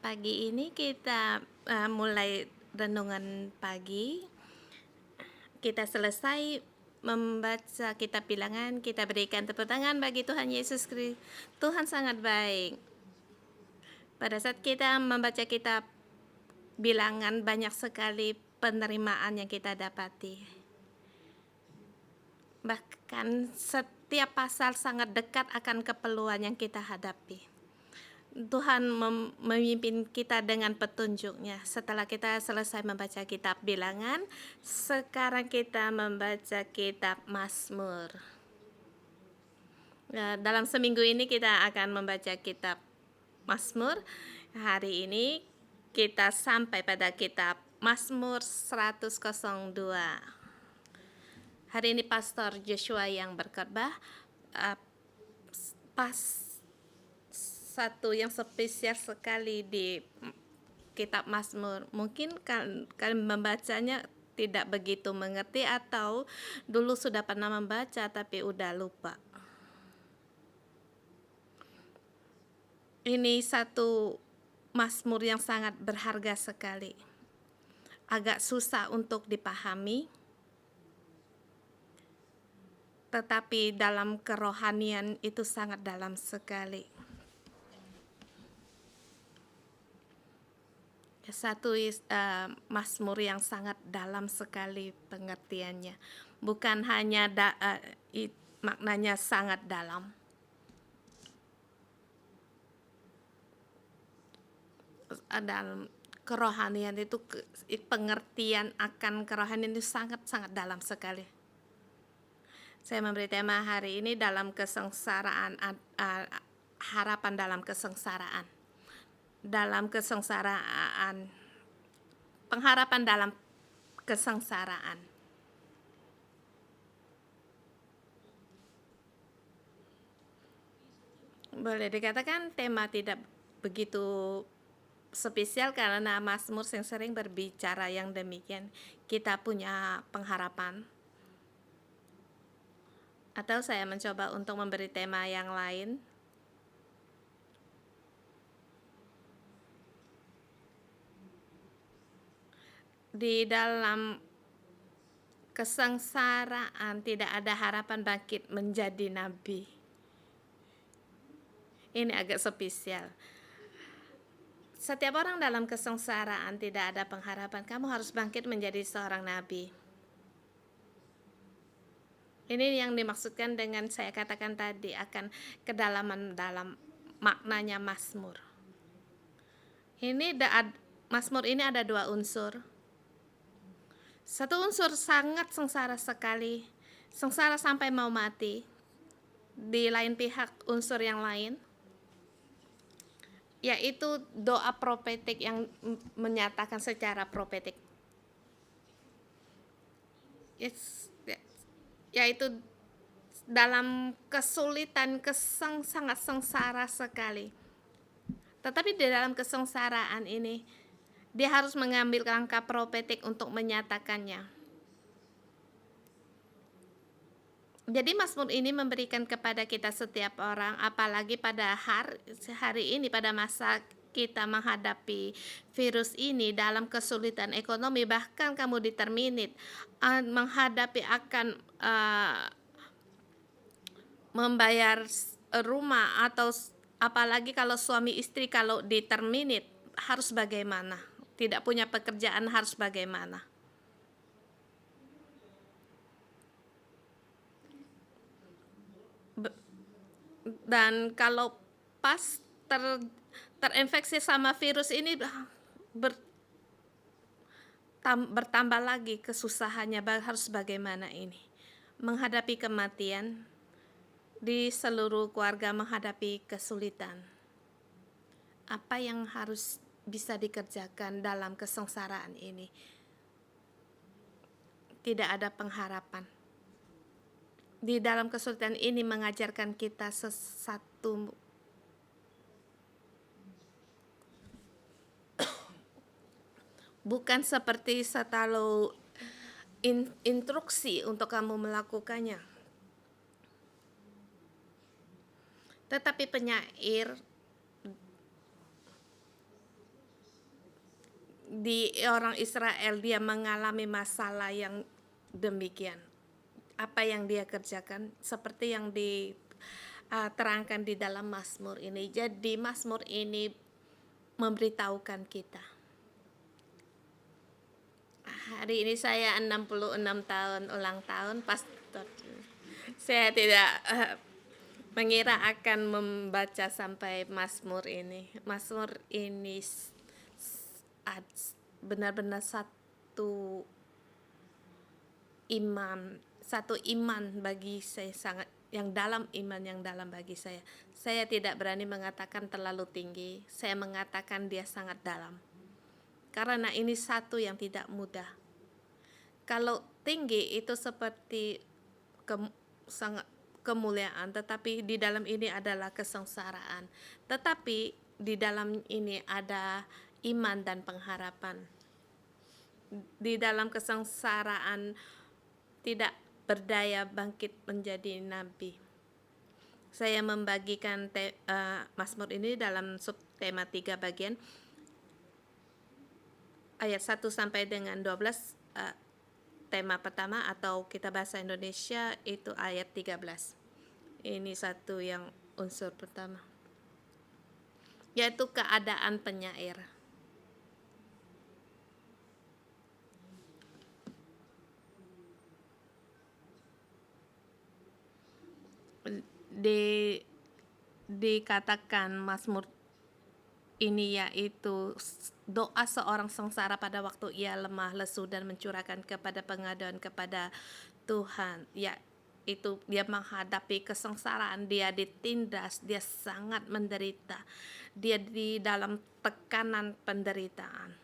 Pagi ini kita mulai renungan pagi. Kita selesai membaca kitab Bilangan. Kita berikan tepuk tangan bagi Tuhan Yesus Kristus. Tuhan sangat baik. Pada saat kita membaca kitab Bilangan, banyak sekali penerimaan yang kita dapati. Bahkan setiap pasal sangat dekat akan keperluan yang kita hadapi. Tuhan memimpin kita dengan petunjuknya. Setelah kita selesai membaca kitab Bilangan, sekarang kita membaca kitab Mazmur. Dalam seminggu ini kita akan membaca kitab Mazmur. Hari ini kita sampai pada kitab Mazmur 102. Hari ini Pastor Joshua yang berkhotbah. Satu yang spesial sekali di kitab Mazmur. Mungkin kalian membacanya tidak begitu mengerti atau dulu sudah pernah membaca tapi udah lupa. Ini satu Mazmur yang sangat berharga sekali. Agak susah untuk dipahami, tetapi dalam kerohanian itu sangat dalam sekali. Satu Mazmur yang sangat dalam sekali pengertiannya, bukan hanya maknanya sangat dalam. Dalam kerohanian itu pengertian akan kerohanian itu sangat-sangat dalam sekali. Saya memberi tema hari ini dalam kesengsaraan, harapan dalam kesengsaraan. Dalam kesengsaraan, pengharapan dalam kesengsaraan. Boleh dikatakan tema tidak begitu spesial karena Mazmur yang sering berbicara yang demikian. Kita punya pengharapan. Atau saya mencoba untuk memberi tema yang lain. Di dalam kesengsaraan tidak ada harapan bangkit menjadi nabi. Ini agak spesial. Setiap orang dalam kesengsaraan tidak ada pengharapan. Kamu harus bangkit menjadi seorang nabi. Ini yang dimaksudkan dengan saya katakan tadi akan kedalaman dalam maknanya Mazmur. Mazmur ini ada dua unsur. Satu unsur sangat sengsara sekali, sengsara sampai mau mati. Di lain pihak unsur yang lain, yaitu doa profetik yang menyatakan secara profetik. Yaitu dalam kesulitan, sangat sengsara sekali. Tetapi di dalam kesengsaraan ini, dia harus mengambil langkah profetik untuk menyatakannya. Jadi Mazmur ini memberikan kepada kita setiap orang, apalagi pada hari ini, pada masa kita menghadapi virus ini dalam kesulitan ekonomi, bahkan kamu determined menghadapi akan membayar rumah, atau apalagi kalau suami istri kalau determined harus bagaimana, tidak punya pekerjaan harus bagaimana. Dan kalau pas terinfeksi sama virus ini bertambah lagi kesusahannya, harus bagaimana ini menghadapi kematian, di seluruh keluarga menghadapi kesulitan. Apa yang harus bisa dikerjakan dalam kesengsaraan ini? Tidak ada pengharapan. Di dalam kesulitan ini mengajarkan kita sesuatu bukan seperti selalu instruksi untuk kamu melakukannya, tetapi penyair di orang Israel dia mengalami masalah yang demikian. Apa yang dia kerjakan seperti yang diterangkan di dalam Mazmur ini. Jadi Mazmur ini memberitahukan kita. Hari ini saya 66 tahun ulang tahun pastor. Saya tidak mengira akan membaca sampai Mazmur ini. Mazmur ini benar-benar satu iman bagi saya, sangat yang dalam, iman yang dalam bagi saya. Saya tidak berani mengatakan terlalu tinggi, saya mengatakan dia sangat dalam. Karena ini satu yang tidak mudah. Kalau tinggi itu seperti sangat kemuliaan, tetapi di dalam ini adalah kesengsaraan. Tetapi di dalam ini ada iman dan pengharapan. Di dalam kesengsaraan tidak berdaya bangkit menjadi nabi. Saya membagikan Mazmur ini dalam subtema 3 bagian. Ayat 1 sampai dengan 12 tema pertama, atau kita bahasa Indonesia itu ayat 13. Ini satu yang unsur pertama, yaitu keadaan penyair. Dikatakan Mazmur ini yaitu doa seorang sengsara pada waktu ia lemah, lesu, dan mencurahkan kepada pengaduan kepada Tuhan. Ya, itu dia menghadapi kesengsaraan, dia ditindas, dia sangat menderita, dia di dalam tekanan penderitaan.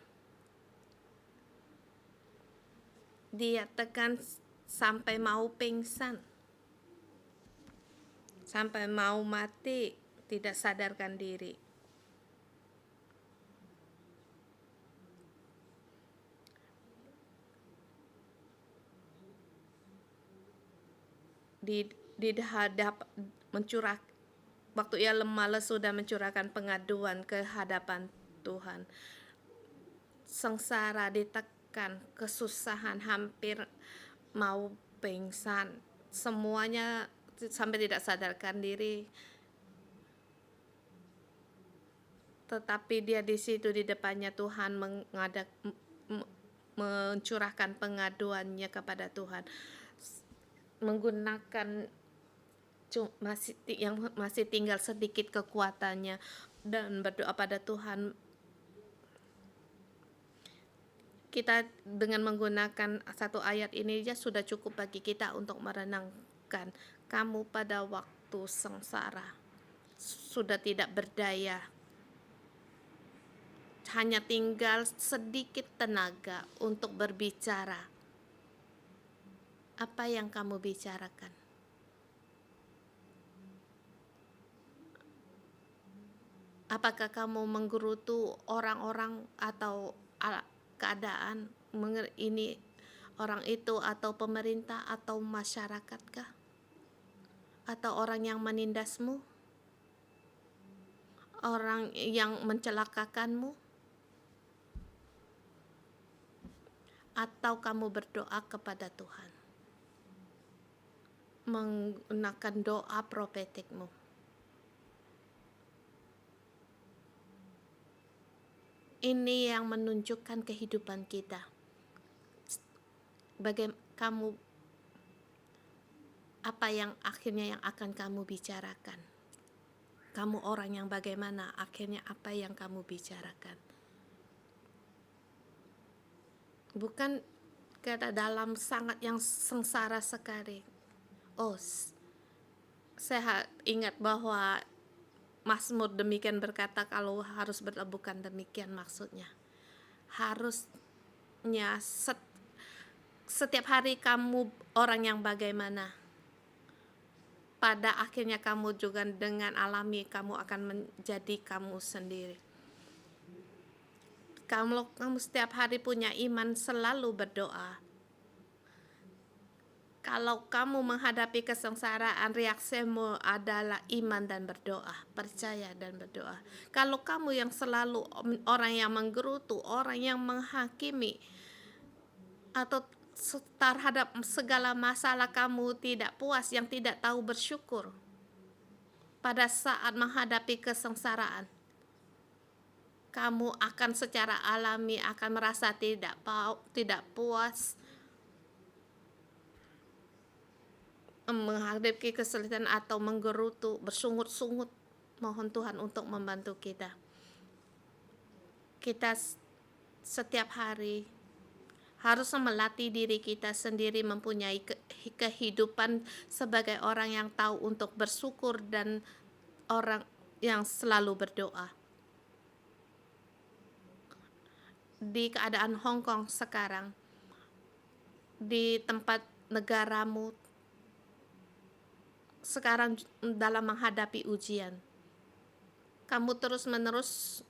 Dia tekan sampai mau pingsan, sampai mau mati, tidak sadarkan diri. Dihadap waktu ia lemah, lesu, dan mencurahkan pengaduan ke hadapan Tuhan. Sengsara, ditekan, kesusahan, hampir mau pingsan, semuanya sampai tidak sadarkan diri. Tetapi dia di situ di depannya Tuhan mencurahkan pengaduannya kepada Tuhan, menggunakan yang masih tinggal sedikit kekuatannya, dan berdoa pada Tuhan. Kita dengan menggunakan satu ayat ini ya sudah cukup bagi kita untuk merenangkan. Kamu pada waktu sengsara sudah tidak berdaya, hanya tinggal sedikit tenaga untuk berbicara. Apa yang kamu bicarakan? Apakah kamu menggerutu orang-orang atau keadaan, ini orang itu, atau pemerintah, atau masyarakatkah? Atau orang yang menindasmu? Orang yang mencelakakanmu? Atau kamu berdoa kepada Tuhan menggunakan doa profetikmu? Ini yang menunjukkan kehidupan kita. Apa yang akhirnya yang akan kamu bicarakan? Kamu orang yang bagaimana? Akhirnya apa yang kamu bicarakan? Bukan kata dalam sangat yang sengsara sekali. Saya ingat bahwa Mazmur demikian berkata, kalau harus bukan demikian maksudnya. Harusnya setiap hari kamu orang yang bagaimana, pada akhirnya kamu juga dengan alami kamu akan menjadi kamu sendiri. Kalau kamu setiap hari punya iman, selalu berdoa, Kalau kamu menghadapi kesengsaraan, reaksimu adalah iman dan berdoa, percaya dan berdoa. Kalau kamu yang selalu orang yang menggerutu, orang yang menghakimi, atau terhadap segala masalah kamu tidak puas, yang tidak tahu bersyukur pada saat menghadapi kesengsaraan, kamu akan secara alami akan merasa tidak puas, menghadapi kesulitan atau menggerutu, bersungut-sungut. Mohon Tuhan untuk membantu kita. Kita setiap hari harus melatih diri kita sendiri mempunyai kehidupan sebagai orang yang tahu untuk bersyukur dan orang yang selalu berdoa. Di keadaan Hong Kong sekarang, di tempat negaramu sekarang dalam menghadapi ujian, kamu terus-menerus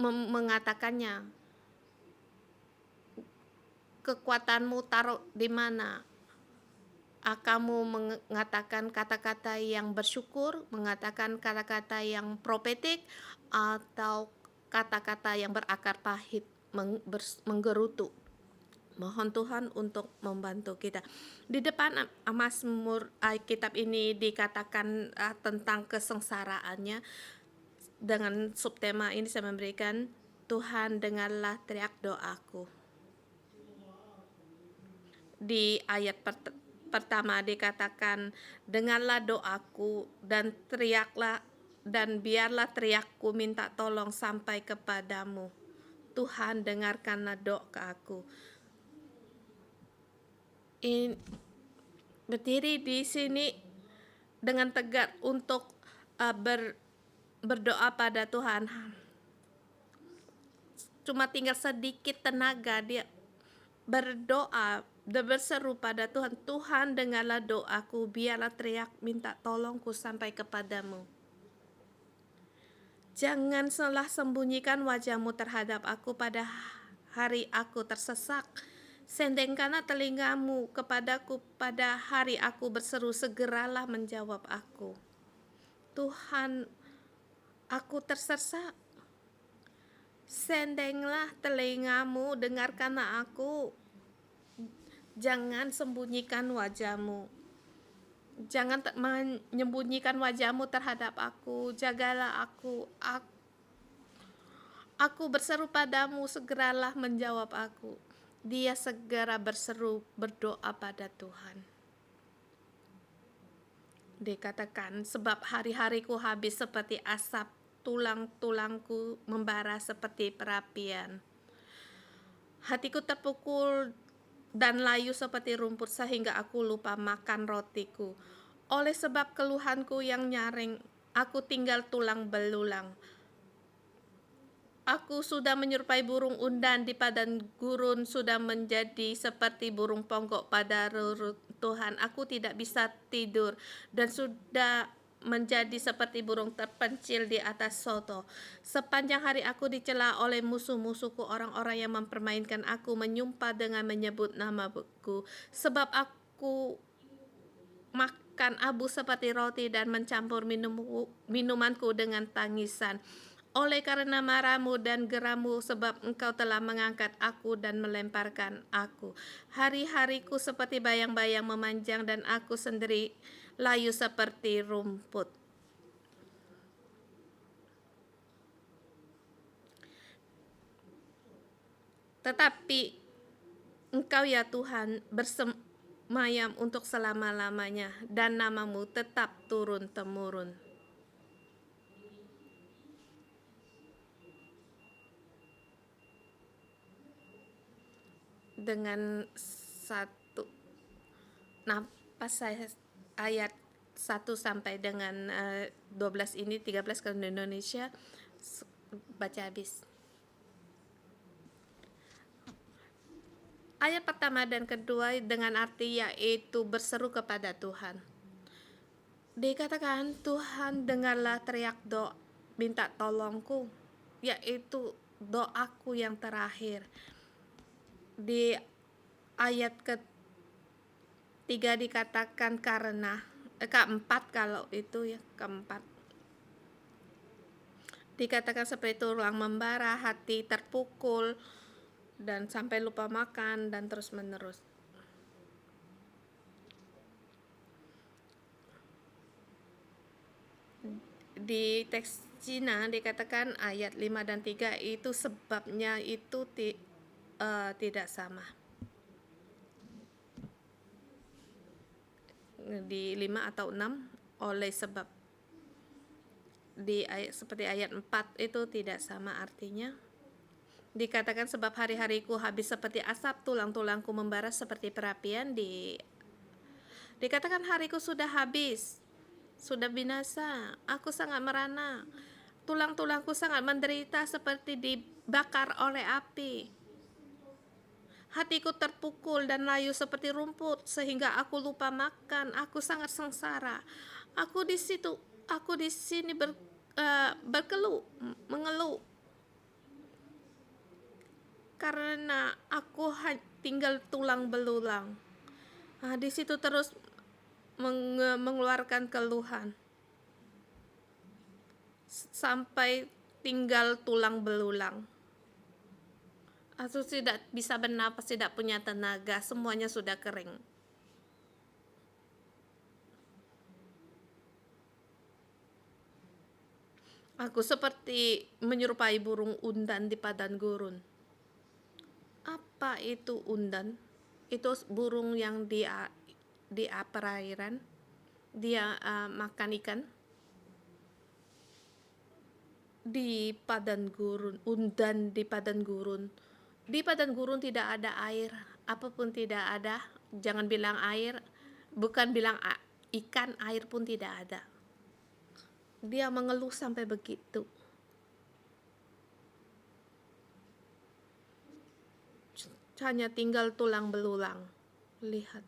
mengatakannya, kekuatanmu taruh di mana? Kamu mengatakan kata-kata yang bersyukur, mengatakan kata-kata yang profetik, atau kata-kata yang berakar pahit, menggerutu. Mohon Tuhan untuk membantu kita. Di depan Mazmur kitab ini dikatakan tentang kesengsaraannya. Dengan subtema ini saya memberikan, Tuhan dengarlah teriak doaku. Di ayat pertama dikatakan, dengarlah doaku dan teriaklah, dan biarlah teriakku minta tolong sampai kepadamu. Tuhan dengarkanlah doa aku. Berdiri di sini dengan tegak untuk berdoa pada Tuhan. Cuma tinggal sedikit tenaga dia berdoa dan berseru pada Tuhan. Tuhan dengarlah doaku, biarlah teriak minta tolongku sampai kepadamu. Jangan salah sembunyikan wajahmu terhadap aku pada hari aku tersesak. Sendengkanlah telingamu kepadaku pada hari aku berseru, segeralah menjawab aku. Tuhan, aku tersesak. Sendenglah telingamu, dengarkanlah aku. Jangan sembunyikan wajahmu. Jangan menyembunyikan wajahmu terhadap aku. Jagalah aku. Aku berseru padamu, segeralah menjawab aku. Dia segera berseru, berdoa pada Tuhan. Dikatakan, sebab hari-hariku habis seperti asap, tulang-tulangku membara seperti perapian. Hatiku terpukul dan layu seperti rumput, sehingga aku lupa makan rotiku. Oleh sebab keluhanku yang nyaring, aku tinggal tulang belulang. Aku sudah menyerupai burung undan di padang gurun, sudah menjadi seperti burung ponggok pada reruntuhan. Aku tidak bisa tidur dan sudah menjadi seperti burung terpencil di atas soto. Sepanjang hari aku dicela oleh musuh-musuhku, orang-orang yang mempermainkan aku, menyumpah dengan menyebut namaku. Sebab aku makan abu seperti roti dan mencampur minumanku dengan tangisan. Oleh karena marahmu dan gerammu, sebab engkau telah mengangkat aku dan melemparkan aku. Hari-hariku seperti bayang-bayang memanjang, dan aku sendiri layu seperti rumput. Tetapi Engkau ya Tuhan bersemayam untuk selama-lamanya, dan namamu tetap turun-temurun. Dengan satu napas saya ayat 1 sampai dengan 12 ini, 13 kalau di Indonesia, baca habis. Ayat pertama dan kedua dengan arti yaitu berseru kepada Tuhan. Dikatakan, Tuhan dengarlah teriak doa, minta tolongku, yaitu doaku yang terakhir. Di ayat 3 dikatakan karena, keempat kalau itu ya, keempat. Dikatakan seperti tulang membara, hati terpukul, dan sampai lupa makan, dan terus-menerus. Di teks Cina dikatakan ayat 5 dan 3 itu sebabnya itu tidak sama. Di 5 atau 6 oleh sebab. Di ayat, seperti ayat 4 itu tidak sama artinya. Dikatakan sebab hari-hariku habis seperti asap, tulang-tulangku membara seperti perapian. Dikatakan hariku sudah habis, sudah binasa, aku sangat merana, tulang-tulangku sangat menderita seperti dibakar oleh api. Hatiku terpukul dan layu seperti rumput sehingga aku lupa makan. Aku sangat sengsara. Aku di sini berkeluh, mengeluh. Karena aku tinggal tulang belulang. Di situ terus mengeluarkan keluhan sampai tinggal tulang belulang. Aku tidak bisa bernapas, tidak punya tenaga, semuanya sudah kering. Aku seperti menyerupai burung undan di padang gurun. Apa itu undan? Itu burung yang di perairan. Dia makan ikan di padang gurun. Undan di padang gurun. Di padang gurun tidak ada air, apapun tidak ada. Jangan bilang air, bukan bilang ikan, air pun tidak ada. Dia mengeluh sampai begitu. Hanya tinggal tulang belulang. Lihat,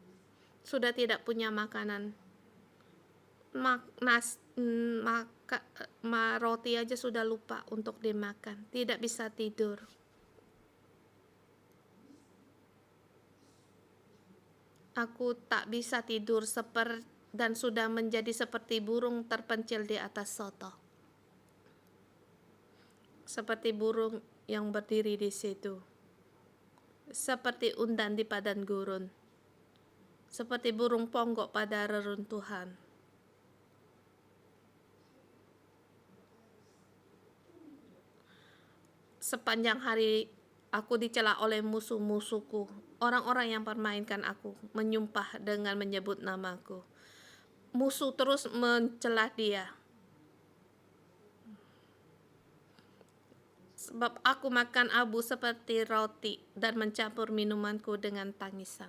sudah tidak punya makanan. Roti aja sudah lupa untuk dimakan. Tidak bisa tidur. Aku tak bisa tidur dan sudah menjadi seperti burung terpencil di atas soto. Seperti burung yang berdiri di situ. Seperti undan di padang gurun. Seperti burung ponggok pada reruntuhan. Sepanjang hari aku dicela oleh musuh-musuhku. Orang-orang yang permainkan aku menyumpah dengan menyebut namaku. Musuh terus mencela dia. Sebab aku makan abu seperti roti dan mencampur minumanku dengan tangisan.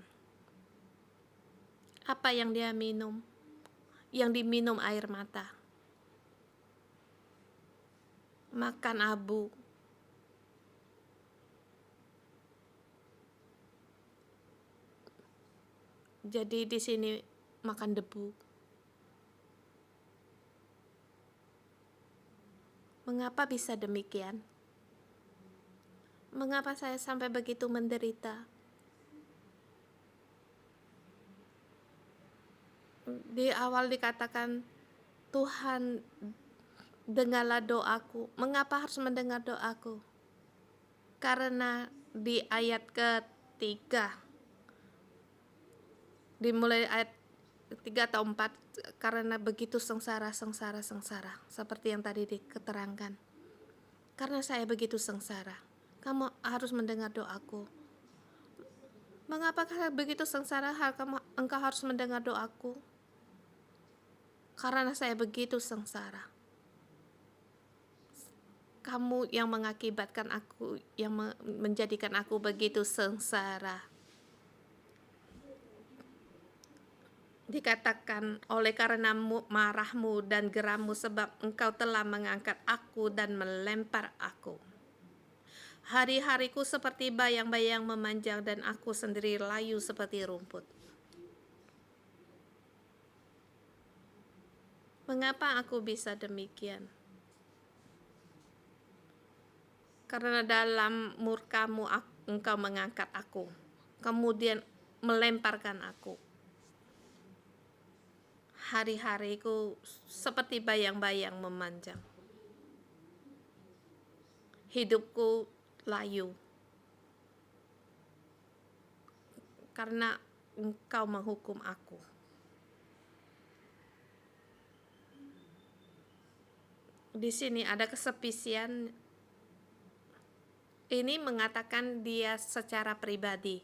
Apa yang dia minum? Yang diminum air mata. Makan abu. Jadi di sini makan debu. Mengapa bisa demikian? Mengapa saya sampai begitu menderita? Di awal dikatakan, Tuhan, dengarlah doaku. Mengapa harus mendengar doaku? Karena di ayat ketiga, dimulai ayat 3 atau 4, karena begitu sengsara, seperti yang tadi diketerangkan. Karena saya begitu sengsara, kamu harus mendengar doaku. Mengapa begitu sengsara engkau harus mendengar doaku? Karena saya begitu sengsara. Kamu yang mengakibatkan aku, yang menjadikan aku begitu sengsara. Dikatakan, oleh karena marahmu dan gerammu, sebab engkau telah mengangkat aku dan melempar aku. Hari-hariku seperti bayang-bayang memanjang dan aku sendiri layu seperti rumput. Mengapa aku bisa demikian? Karena dalam murkamu engkau mengangkat aku, kemudian melemparkan aku. Hari-hariku seperti bayang-bayang memanjang. Hidupku layu karena Engkau menghukum aku. Di sini ada kesepisian. Ini mengatakan dia secara pribadi.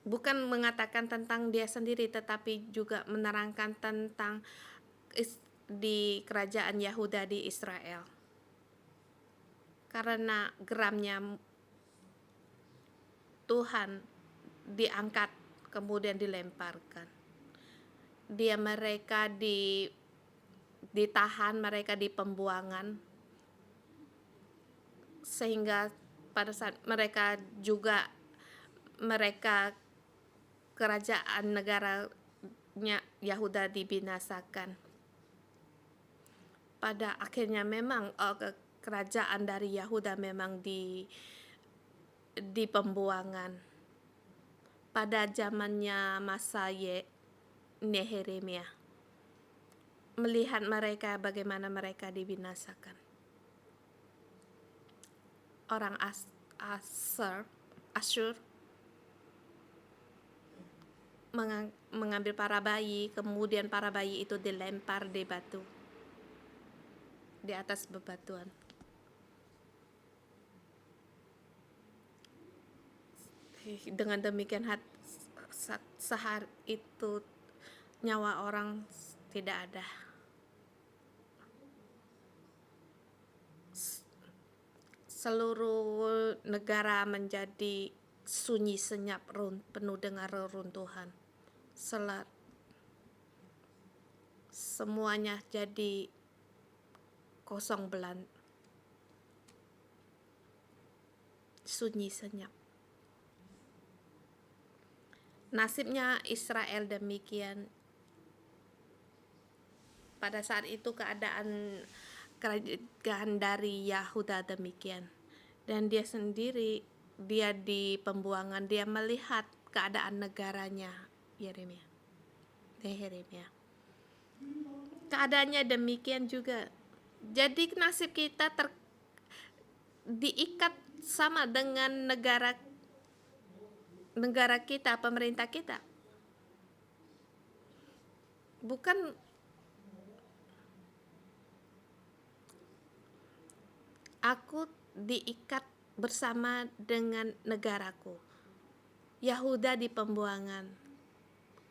Bukan mengatakan tentang dia sendiri, tetapi juga menerangkan tentang di kerajaan Yahuda di Israel. Karena geramnya Tuhan diangkat kemudian dilemparkan. Mereka ditahan, mereka di pembuangan, sehingga pada saat mereka kerajaan negaranya Yahuda dibinasakan. Pada akhirnya memang kerajaan dari Yahuda memang di pembuangan. Pada zamannya masa Nehemia, melihat mereka bagaimana mereka dibinasakan. Orang Asyur mengambil para bayi, kemudian para bayi itu dilempar di batu, di atas bebatuan. Dengan demikian sehari itu nyawa orang tidak ada. Seluruh negara menjadi sunyi senyap, penuh dengan reruntuhan. Semuanya jadi kosong belantara, sunyi senyap. Nasibnya Israel demikian. Pada saat itu keadaan kerajaan dari Yahuda demikian. Dan dia sendiri, dia di pembuangan, dia melihat keadaan negaranya Yeremia. Keadaannya demikian juga. Jadi nasib kita diikat sama dengan negara kita, pemerintah kita. Bukan aku diikat bersama dengan negaraku. Yahuda di pembuangan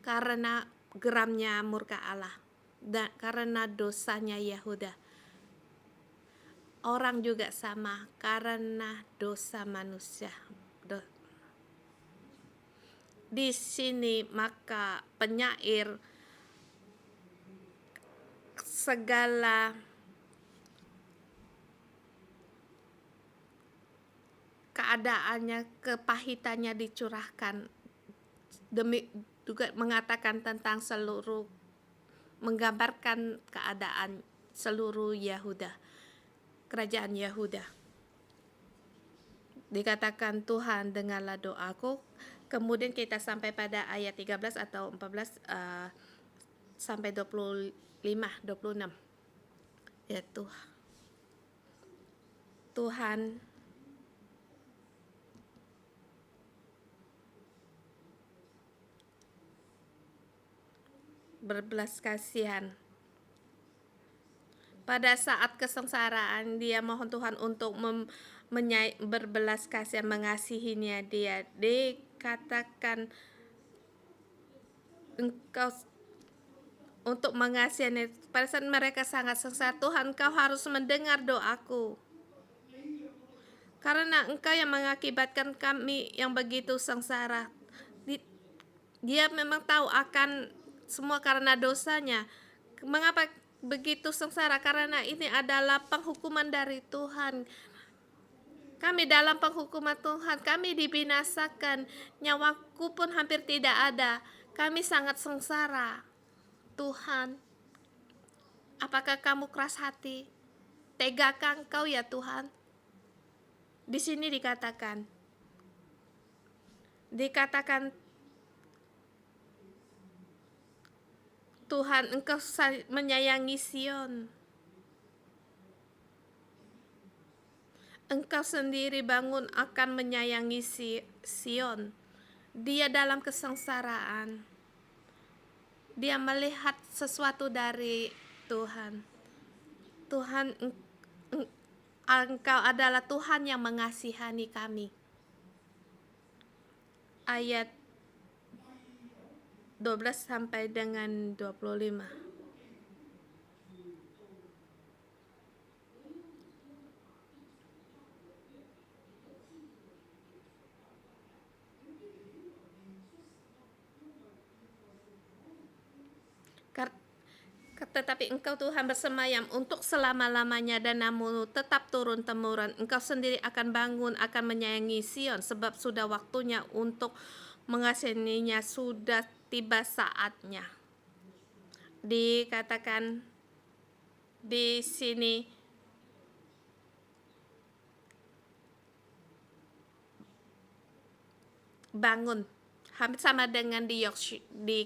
karena geramnya murka Allah dan karena dosanya Yahuda. Orang juga sama karena dosa manusia. Di sini maka penyair segala keadaannya, kepahitannya dicurahkan, demi juga mengatakan tentang seluruh, menggambarkan keadaan seluruh Yahuda, kerajaan Yahuda. Dikatakan Tuhan dengarlah doaku. Kemudian kita sampai pada ayat 13 atau 14 sampai 26. Ya Tuhan berbelas kasihan. Pada saat kesengsaraan dia mohon Tuhan untuk berbelas kasihan, mengasihinya dia. Dikatakan Engkau untuk mengasihi. Pada saat mereka sangat sengsara, Tuhan Engkau harus mendengar doaku. Karena Engkau yang mengakibatkan kami yang begitu sengsara. Dia memang tahu akan semua karena dosanya. Mengapa begitu sengsara? Karena ini adalah penghukuman dari Tuhan. Kami dalam penghukuman Tuhan, kami dibinasakan. Nyawaku pun hampir tidak ada. Kami sangat sengsara. Tuhan, apakah kamu keras hati? Tegakah Engkau ya Tuhan? Di sini dikatakan Tuhan, Engkau menyayangi Sion. Engkau sendiri bangun akan menyayangi Sion. Dia dalam kesengsaraan. Dia melihat sesuatu dari Tuhan. Tuhan, Engkau adalah Tuhan yang mengasihani kami. Ayat 12 sampai dengan 25. Tetapi Engkau Tuhan bersemayam untuk selama-lamanya dan namun tetap turun-temurun. Engkau sendiri akan bangun, akan menyayangi Sion, sebab sudah waktunya untuk mengasihaninya, sudah tiba saatnya. Dikatakan di sini bangun, hampir sama dengan di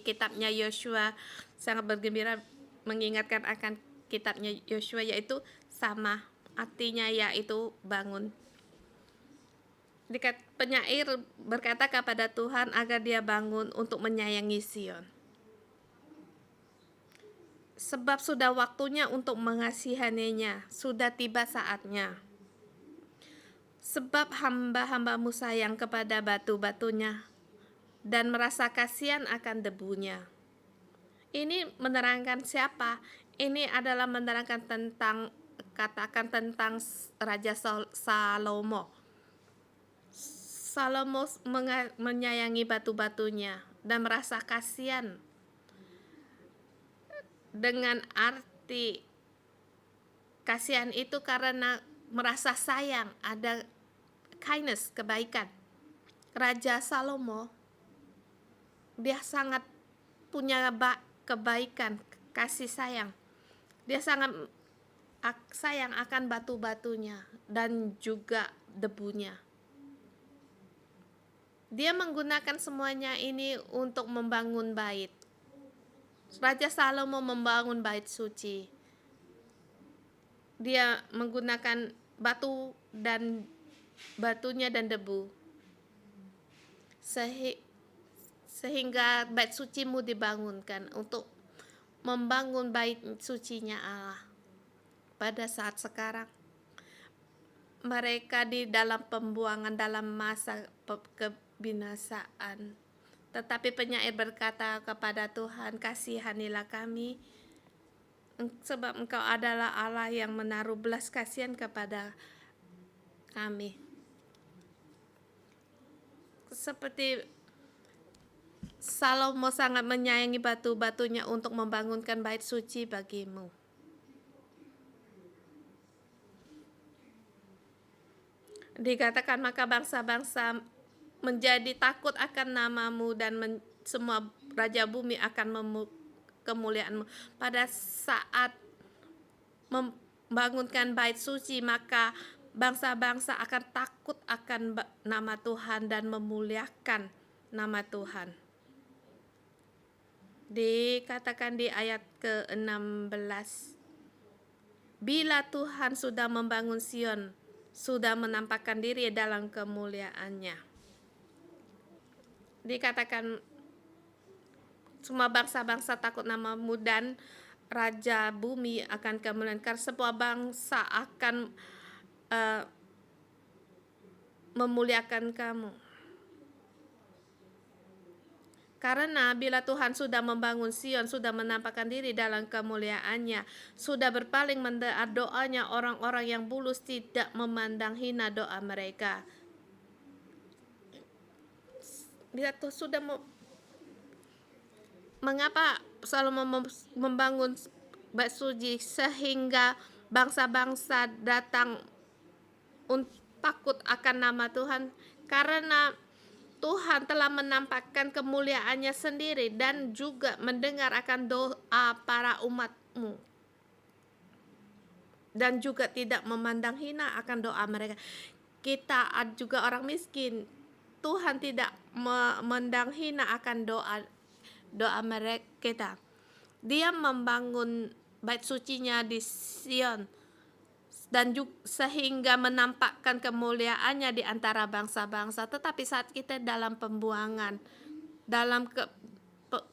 kitabnya Yosua, sangat bergembira mengingatkan akan kitabnya Yosua, yaitu sama artinya, yaitu bangun. Penyair berkata kepada Tuhan agar dia bangun untuk menyayangi Sion, sebab sudah waktunya untuk mengasihaninya, sudah tiba saatnya. Sebab hamba-hambamu sayang kepada batu-batunya dan merasa kasihan akan debunya. Ini menerangkan siapa? Ini adalah menerangkan tentang, katakan tentang Raja Salomo. Salomo menyayangi batu-batunya dan merasa kasihan. Dengan arti kasihan itu karena merasa sayang, ada kindness, kebaikan. Raja Salomo, dia sangat punya kebaikan, kasih sayang. Dia sangat sayang akan batu-batunya dan juga debunya. Dia menggunakan semuanya ini untuk membangun bait. Raja Salomo membangun bait suci. Dia menggunakan batunya dan debu. Sehingga bait sucimu dibangunkan untuk membangun bait sucinya Allah. Pada saat sekarang mereka di dalam pembuangan, dalam masa kebinasaan, tetapi penyair berkata kepada Tuhan, kasihanilah kami, sebab Engkau adalah Allah yang menaruh belas kasihan kepada kami. Seperti Salomo sangat menyayangi batu-batunya untuk membangunkan bait suci bagimu. Dikatakan maka bangsa-bangsa menjadi takut akan namamu dan semua raja bumi akan kemuliaanmu. Pada saat membangunkan bait suci, maka bangsa-bangsa akan takut akan nama Tuhan dan memuliakan nama Tuhan. Dikatakan di ayat ke-16, bila Tuhan sudah membangun Sion, sudah menampakkan diri dalam kemuliaannya. Dikatakan semua bangsa-bangsa takut namamu dan raja bumi akan kemuliaan. Karena sebuah bangsa akan memuliakan kamu. Karena bila Tuhan sudah membangun Sion, sudah menampakkan diri dalam kemuliaannya, sudah berpaling mendengar doanya orang-orang yang bulus, tidak memandang hina doa mereka. Bila Tuhan sudah mengapa Salomo membangun bait suci sehingga bangsa-bangsa datang takut akan nama Tuhan? Karena Tuhan telah menampakkan kemuliaannya sendiri dan juga mendengar akan doa para umatmu. Dan juga tidak memandang hina akan doa mereka. Kita juga orang miskin. Tuhan tidak memandang hina akan doa mereka kita. Dia membangun bait sucinya di Sion dan sehingga menampakkan kemuliaannya di antara bangsa-bangsa. Tetapi saat kita dalam pembuangan, dalam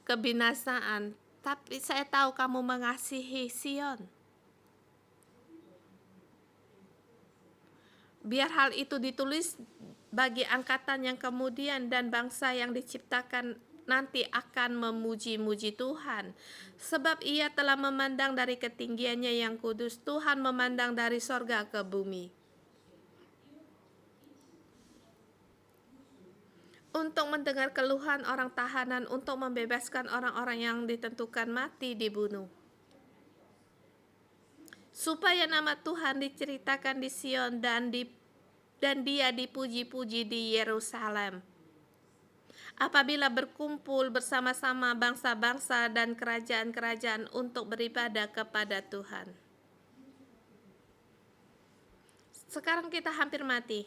kebinasaan, tapi saya tahu kamu mengasihi Sion. Biar hal itu ditulis bagi angkatan yang kemudian dan bangsa yang diciptakan nanti akan memuji-muji Tuhan. Sebab ia telah memandang dari ketinggiannya yang kudus. Tuhan memandang dari sorga ke bumi. Untuk mendengar keluhan orang tahanan, untuk membebaskan orang-orang yang ditentukan mati dibunuh. Supaya nama Tuhan diceritakan di Sion dan dia dipuji-puji di Yerusalem. Apabila berkumpul bersama-sama bangsa-bangsa dan kerajaan-kerajaan untuk beribadah kepada Tuhan. Sekarang kita hampir mati.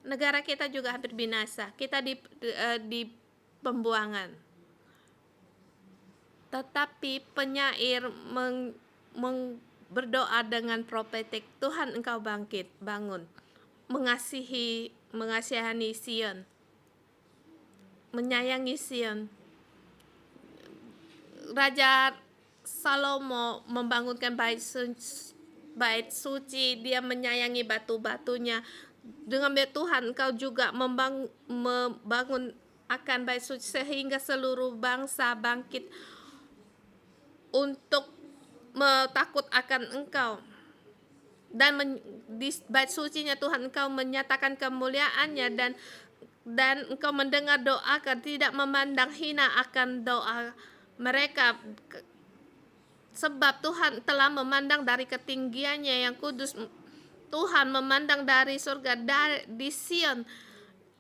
Negara kita juga hampir binasa. Kita di pembuangan. Tetapi penyair berdoa dengan profetik, Tuhan engkau bangkit, bangun, mengasihani Sion, menyayangi Sion. Raja Salomo membangunkan bait suci, dia menyayangi batu-batunya. Dengan Tuhan engkau juga membangun akan bait suci sehingga seluruh bangsa bangkit untuk takut akan engkau. Dan di bait sucinya Tuhan engkau menyatakan kemuliaannya dan engkau mendengar doa, tidak memandang hina akan doa mereka. Sebab Tuhan telah memandang dari ketinggiannya yang kudus. Tuhan memandang dari surga, di Sion.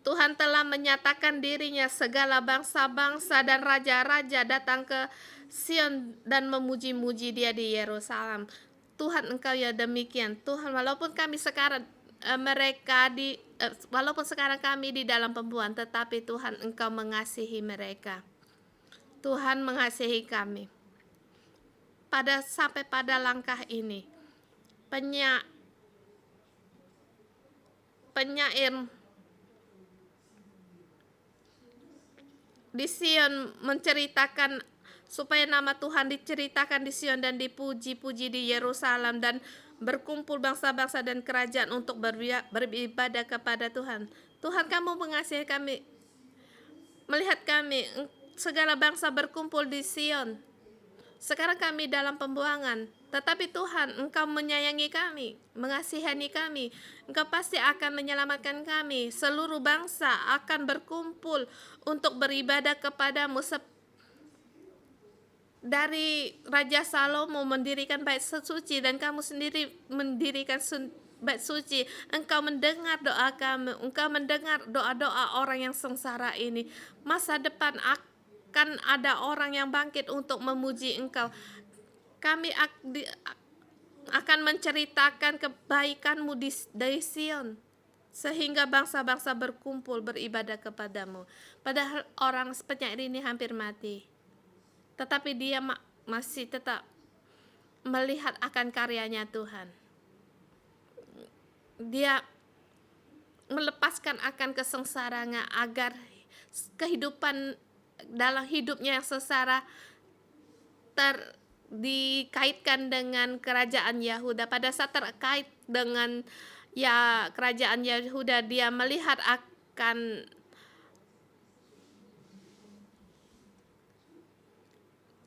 Tuhan telah menyatakan dirinya, segala bangsa-bangsa dan raja-raja datang ke Sion dan memuji-muji dia di Yerusalem. Tuhan engkau ya demikian. Tuhan, walaupun kami sekarang walaupun sekarang kami di dalam pembuangan, tetapi Tuhan engkau mengasihi mereka. Tuhan mengasihi kami. Sampai pada langkah ini, penyair di Sion menceritakan supaya nama Tuhan diceritakan di Sion dan dipuji-puji di Yerusalem, dan berkumpul bangsa-bangsa dan kerajaan untuk beribadah kepada Tuhan. Tuhan, kamu mengasihi kami, melihat kami, segala bangsa berkumpul di Sion. Sekarang kami dalam pembuangan, tetapi Tuhan engkau menyayangi kami, mengasihani kami. Engkau pasti akan menyelamatkan kami. Seluruh bangsa akan berkumpul untuk beribadah kepadamu. Dari Raja Salomo mendirikan bait suci, dan kamu sendiri mendirikan bait suci. Engkau mendengar doa kami, engkau mendengar doa-doa orang yang sengsara ini. Masa depan akan ada orang yang bangkit untuk memuji engkau. Kami akan menceritakan kebaikanmu di Sion, sehingga bangsa-bangsa berkumpul beribadah kepadamu. Padahal orang penyair ini hampir mati, tetapi dia masih tetap melihat akan karyanya Tuhan. Dia melepaskan akan kesengsaraan agar kehidupan dalam hidupnya yang sengsara dikaitkan dengan kerajaan Yahuda. Pada saat terkait dengan kerajaan Yahuda, dia melihat akan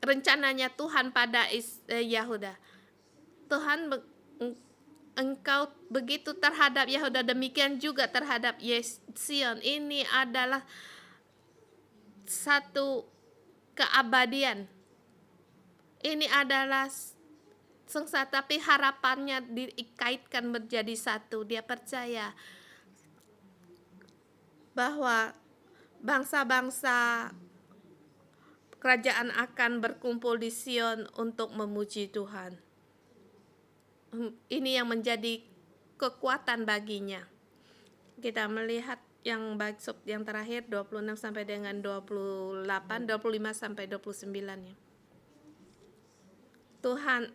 rencananya Tuhan pada Yahuda. Tuhan, engkau begitu terhadap Yahuda, demikian juga terhadap Sion. Ini adalah satu keabadian. Ini adalah sengsara, tapi harapannya dikaitkan menjadi satu. Dia percaya bahwa bangsa-bangsa kerajaan akan berkumpul di Sion untuk memuji Tuhan. Ini yang menjadi kekuatan baginya. Kita melihat yang terakhir 26 sampai dengan 28, 25 sampai 29 ya. Tuhan,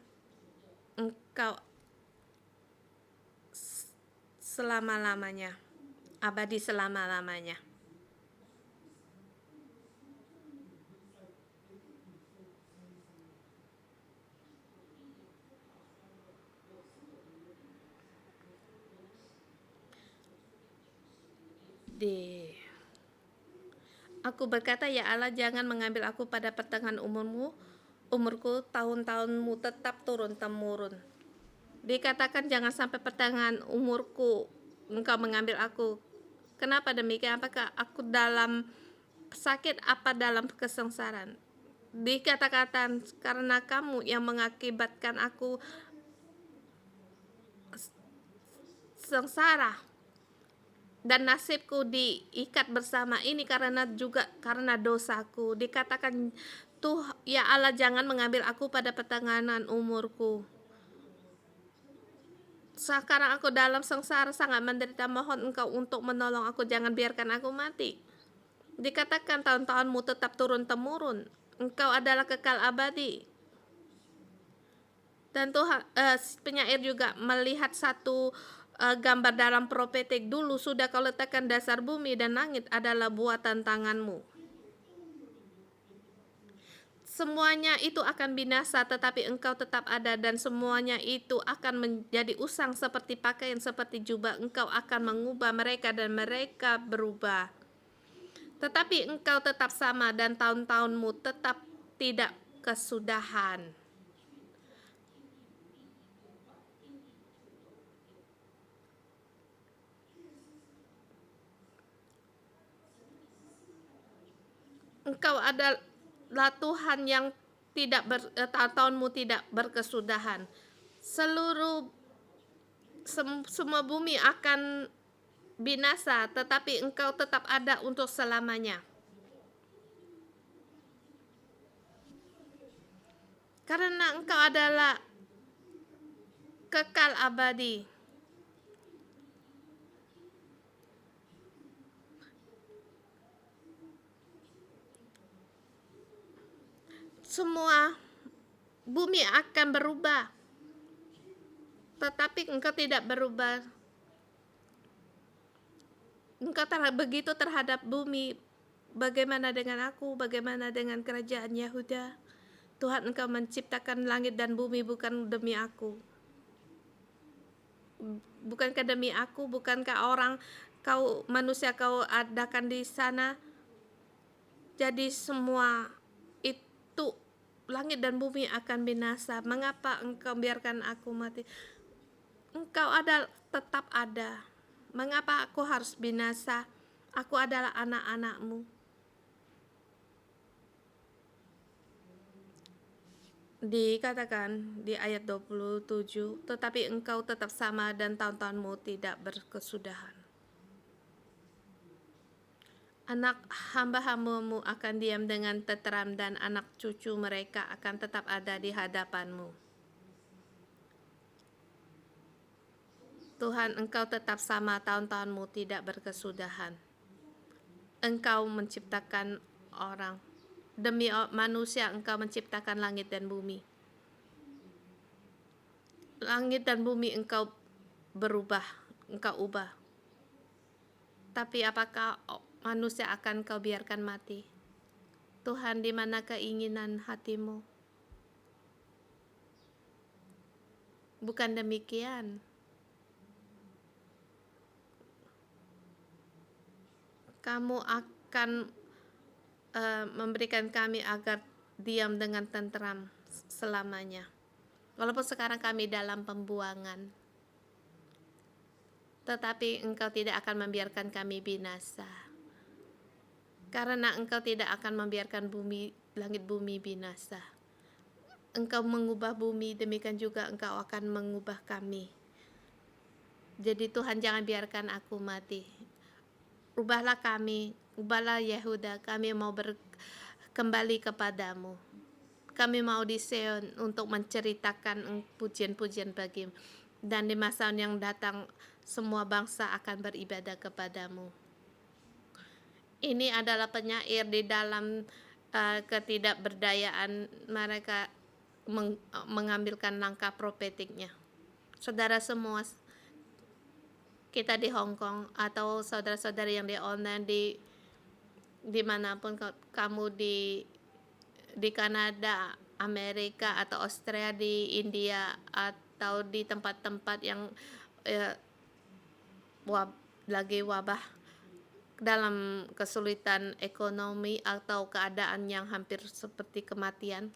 Engkau selama-lamanya, abadi selama-lamanya. Aku berkata, ya Allah, jangan mengambil aku pada pertengahan umurku, tahun-tahunmu tetap turun-temurun. Dikatakan jangan sampai pertengahan umurku engkau mengambil aku. Kenapa demikian? Apakah aku dalam sakit apa dalam kesengsaraan? Dikatakan karena kamu yang mengakibatkan aku sengsara dan nasibku diikat bersama ini karena dosaku. Dikatakan, tuh ya Allah, jangan mengambil aku pada pertengahan umurku. Sekarang aku dalam sengsara sangat menderita, mohon engkau untuk menolong aku, jangan biarkan aku mati. Dikatakan tahun-tahunmu tetap turun-temurun, engkau adalah kekal abadi. Dan Tuhan, penyair juga melihat satu gambar dalam profetik, dulu sudah kau letakkan dasar bumi dan langit adalah buatan tanganmu. Semuanya itu akan binasa, tetapi engkau tetap ada, dan semuanya itu akan menjadi usang seperti pakaian, seperti jubah. Engkau akan mengubah mereka dan mereka berubah. Tetapi engkau tetap sama dan tahun-tahunmu tetap tidak kesudahan. Engkau adalah Tuhan yang tahunmu tidak berkesudahan. Semua bumi akan binasa, tetapi engkau tetap ada untuk selamanya. Karena engkau adalah kekal abadi. Semua bumi akan berubah, tetapi engkau tidak berubah. Engkau begitu terhadap bumi. Bagaimana dengan aku? Bagaimana dengan kerajaan Yehuda? Tuhan, engkau menciptakan langit dan bumi bukan demi aku. Bukankah demi aku? Bukankah manusia kau adakan di sana? Jadi semua itu, langit dan bumi akan binasa. Mengapa engkau biarkan aku mati? Engkau tetap ada. Mengapa aku harus binasa? Aku adalah anak-anakmu. Dikatakan di ayat 27, tetapi engkau tetap sama dan tahun-tahunmu tidak berkesudahan. Anak hamba-hambamu akan diam dengan tenteram dan anak cucu mereka akan tetap ada di hadapanmu. Tuhan, engkau tetap sama, tahun-tahunmu tidak berkesudahan. Engkau menciptakan orang. Demi manusia engkau menciptakan langit dan bumi. Langit dan bumi engkau berubah, engkau ubah. Tapi apakah manusia akan kau biarkan mati? Tuhan, di mana keinginan hatimu? Bukan demikian. Kamu akan memberikan kami agar diam dengan tenteram selamanya. Walaupun sekarang kami dalam pembuangan, tetapi engkau tidak akan membiarkan kami binasa. Karena engkau tidak akan membiarkan langit bumi binasa. Engkau mengubah bumi, demikian juga engkau akan mengubah kami. Jadi Tuhan, jangan biarkan aku mati. Ubahlah kami, ubahlah Yehuda, kami mau kembali kepadamu. Kami mau di Sion untuk menceritakan pujian-pujian bagimu. Dan di masa yang datang, semua bangsa akan beribadah kepadamu. Ini adalah penyair di dalam ketidakberdayaan mereka. mengambilkan langkah profetiknya. Saudara semua, kita di Hong Kong atau saudara-saudari yang di online dimanapun kamu di Kanada, Amerika atau Australia, di India atau di tempat-tempat yang lagi wabah, dalam kesulitan ekonomi atau keadaan yang hampir seperti kematian,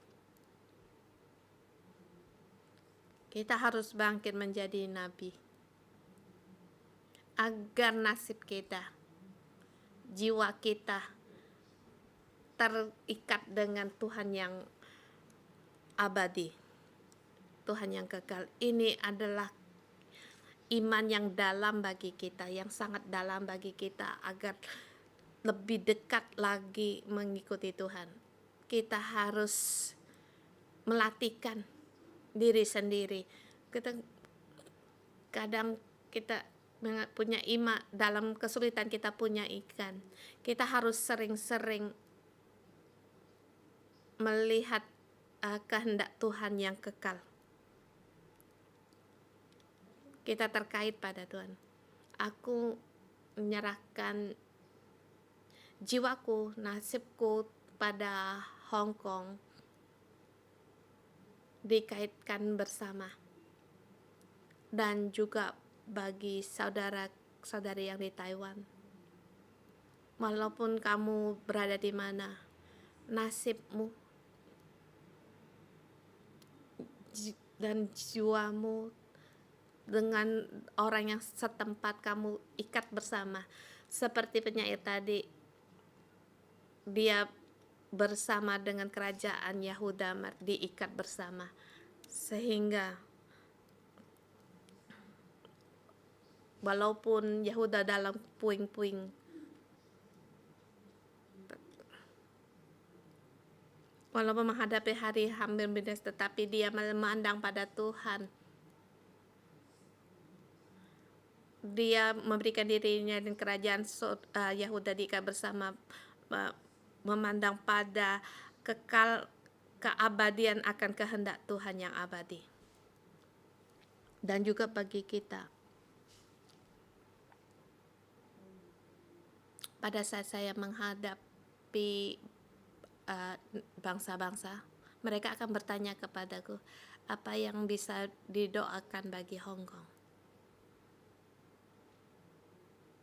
kita harus bangkit menjadi nabi agar nasib kita, jiwa kita terikat dengan Tuhan yang abadi, Tuhan yang kekal. Ini adalah iman yang dalam bagi kita, yang sangat dalam bagi kita, agar lebih dekat lagi mengikuti Tuhan. Kita harus melatihkan diri sendiri. Kadang kita punya iman, dalam kesulitan kita punya ikan. Kita harus sering-sering melihat kehendak Tuhan yang kekal. Kita terkait pada Tuhan. Aku menyerahkan jiwaku, nasibku pada Hong Kong, dikaitkan bersama, dan juga bagi saudara-saudari yang di Taiwan. Walaupun kamu berada di mana, nasibmu dan jiwamu dengan orang yang setempat kamu ikat bersama. Seperti penyair tadi, dia bersama dengan kerajaan Yahuda diikat bersama, sehingga walaupun Yahuda dalam puing-puing, walaupun menghadapi hari hampir binasa, tetapi dia memandang pada Tuhan. Dia memberikan dirinya dan kerajaan Yahuda diikat bersama, memandang pada kekal keabadian akan kehendak Tuhan yang abadi. Dan juga bagi kita, pada saat saya menghadapi bangsa-bangsa, mereka akan bertanya kepadaku, apa yang bisa didoakan bagi Hong Kong?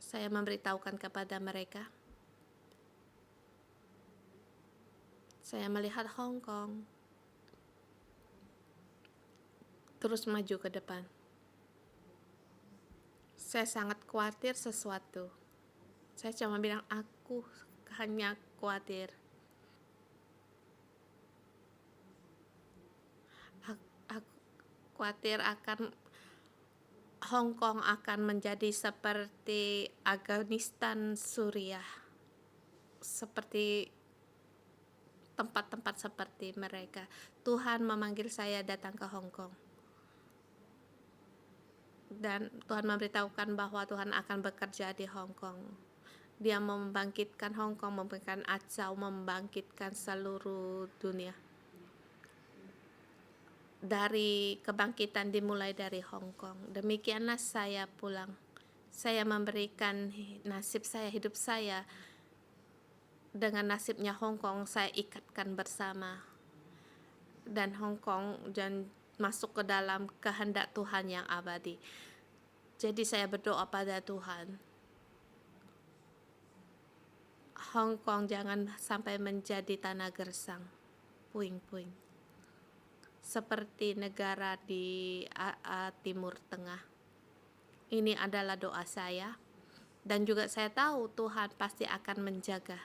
Saya memberitahukan kepada mereka, saya melihat Hong Kong terus maju ke depan. Saya sangat khawatir sesuatu. Saya cuma bilang, aku hanya khawatir. Aku khawatir akan Hong Kong akan menjadi seperti Afghanistan, Suriah, seperti tempat-tempat seperti mereka. Tuhan memanggil saya datang ke Hong Kong, dan Tuhan memberitahukan bahwa Tuhan akan bekerja di Hong Kong. Dia membangkitkan Hong Kong, membangkitkan Acau, membangkitkan seluruh dunia. Dari kebangkitan dimulai dari Hong Kong. Demikianlah saya pulang. Saya memberikan nasib saya, hidup saya dengan nasibnya Hong Kong, saya ikatkan bersama. Dan Hong Kong dan masuk ke dalam kehendak Tuhan yang abadi. Jadi saya berdoa pada Tuhan, Hong Kong jangan sampai menjadi tanah gersang, puing-puing, seperti negara di Timur Tengah. Ini adalah doa saya, dan juga saya tahu Tuhan pasti akan menjaga.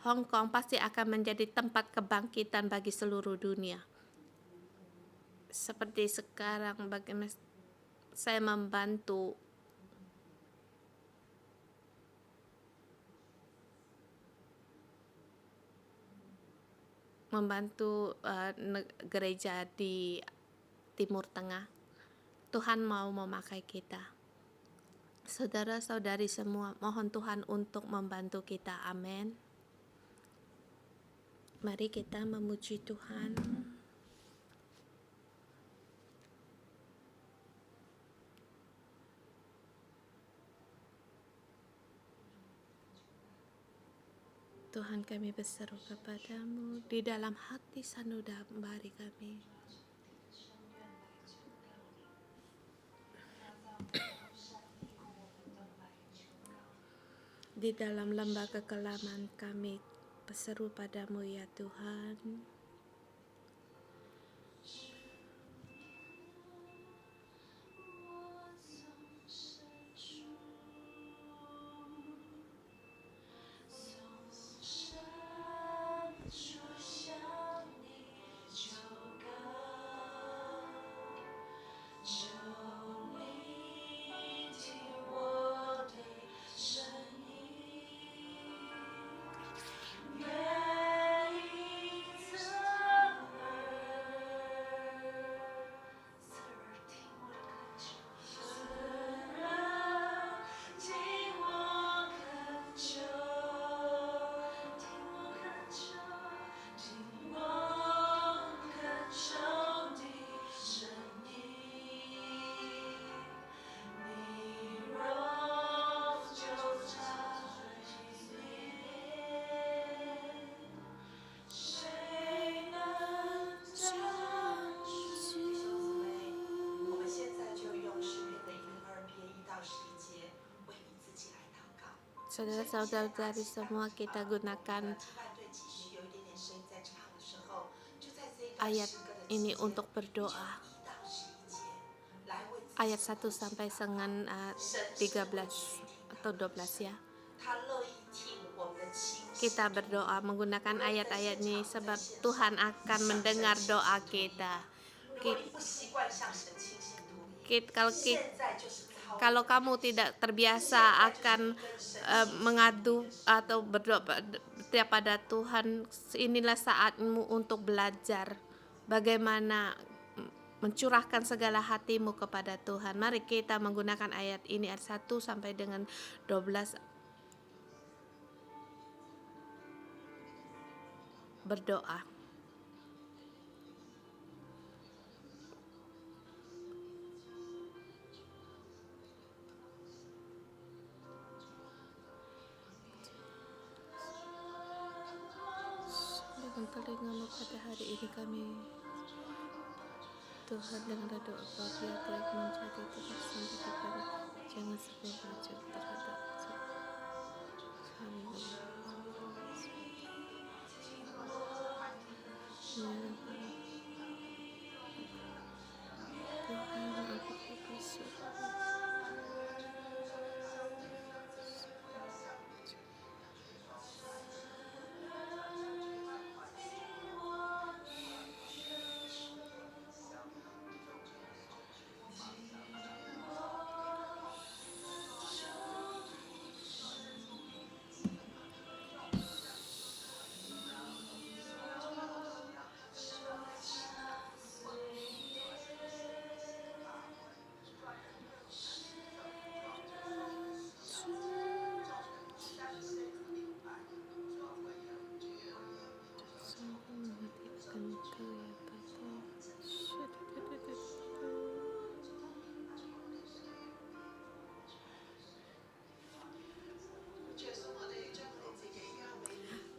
Hong Kong pasti akan menjadi tempat kebangkitan bagi seluruh dunia. Seperti sekarang, bagaimana saya membantu gereja di Timur Tengah. Tuhan mau memakai kita. Saudara-saudari semua, mohon Tuhan untuk membantu kita. Amin. Mari kita memuji Tuhan. Tuhan, kami berseru kepadamu di dalam hati sanubari kami. Di dalam lembah kekelaman kami berseru padamu ya Tuhan. Saudara-saudari semua, kita gunakan ayat ini untuk berdoa. Ayat 1 sampai dengan 13 atau 12 ya. Kita berdoa menggunakan ayat-ayat ini sebab Tuhan akan mendengar doa kita. Kalau kamu tidak terbiasa akan mengadu atau berdoa pada Tuhan, inilah saatmu untuk belajar bagaimana mencurahkan segala hatimu kepada Tuhan. Mari kita menggunakan ayat ini, ayat 1 sampai dengan 12. Berdoa. Dengan telingamu pada hari ini kami, Tuhan, dengan doa bagi yang menjadi Tuhan sampai kepada jangan sampai belajar terhadap kami. Tuhan, aku bersyukur.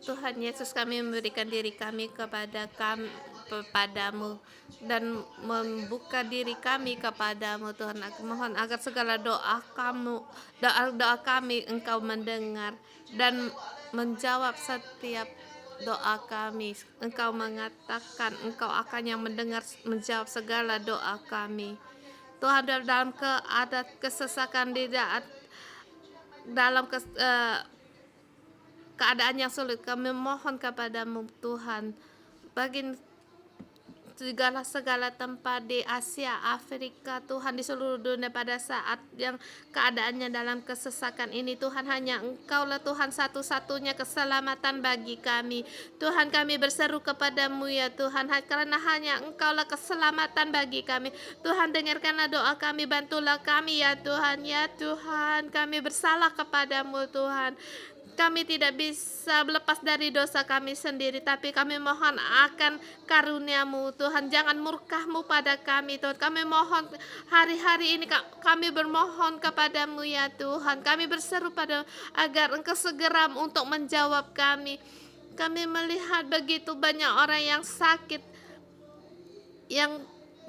Tuhan Yesus, kami memberikan diri kami kepadamu dan membuka diri kami kepadamu Tuhan. Aku mohon agar segala doa kami Engkau mendengar dan menjawab setiap doa kami. Engkau mengatakan Engkau akan yang mendengar, menjawab segala doa kami. Tuhan, dalam ada kesesakan dalam keadaan yang sulit, kami mohon kepadamu Tuhan, bagi segala tempat di Asia, Afrika, Tuhan, di seluruh dunia pada saat yang keadaannya dalam kesesakan ini, Tuhan, hanya Engkaulah Tuhan satu-satunya keselamatan bagi kami. Tuhan, kami berseru kepadamu ya Tuhan, karena hanya Engkaulah keselamatan bagi kami. Tuhan, dengarkanlah doa kami, bantulah kami ya Tuhan. Ya Tuhan, kami bersalah kepadamu Tuhan. Kami tidak bisa lepas dari dosa kami sendiri, tapi kami mohon akan karunia-Mu, Tuhan. Jangan murka-Mu pada kami, Tuhan. Kami mohon hari-hari ini kami bermohon kepadamu ya Tuhan. Kami berseru pada agar Engkau segera untuk menjawab kami. Kami melihat begitu banyak orang yang sakit, yang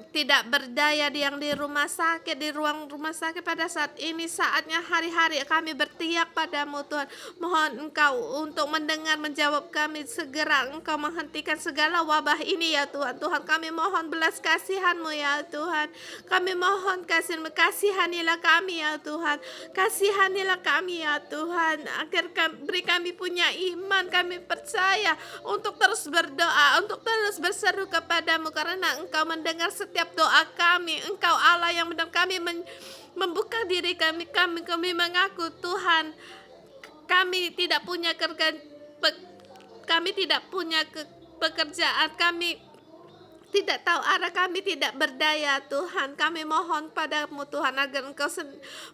tidak berdaya, yang di rumah sakit, di ruang rumah sakit. Pada saat ini saatnya hari-hari kami berteriak padamu Tuhan. Mohon Engkau untuk mendengar, menjawab kami. Segera Engkau menghentikan segala wabah ini ya Tuhan. Tuhan, kami mohon belas kasihan-Mu ya Tuhan. Kami mohon kasihanilah kami ya Tuhan. Kasihanilah kami ya Tuhan, agar beri kami punya iman. Kami percaya untuk terus berdoa, untuk terus berseru kepadamu, karena Engkau mendengar setiap doa kami. Engkau Allah yang mendengar kami, membuka diri kami mengaku Tuhan, kami tidak punya pekerjaan, kami tidak tahu arah, kami tidak berdaya Tuhan. Kami mohon padamu Tuhan agar Engkau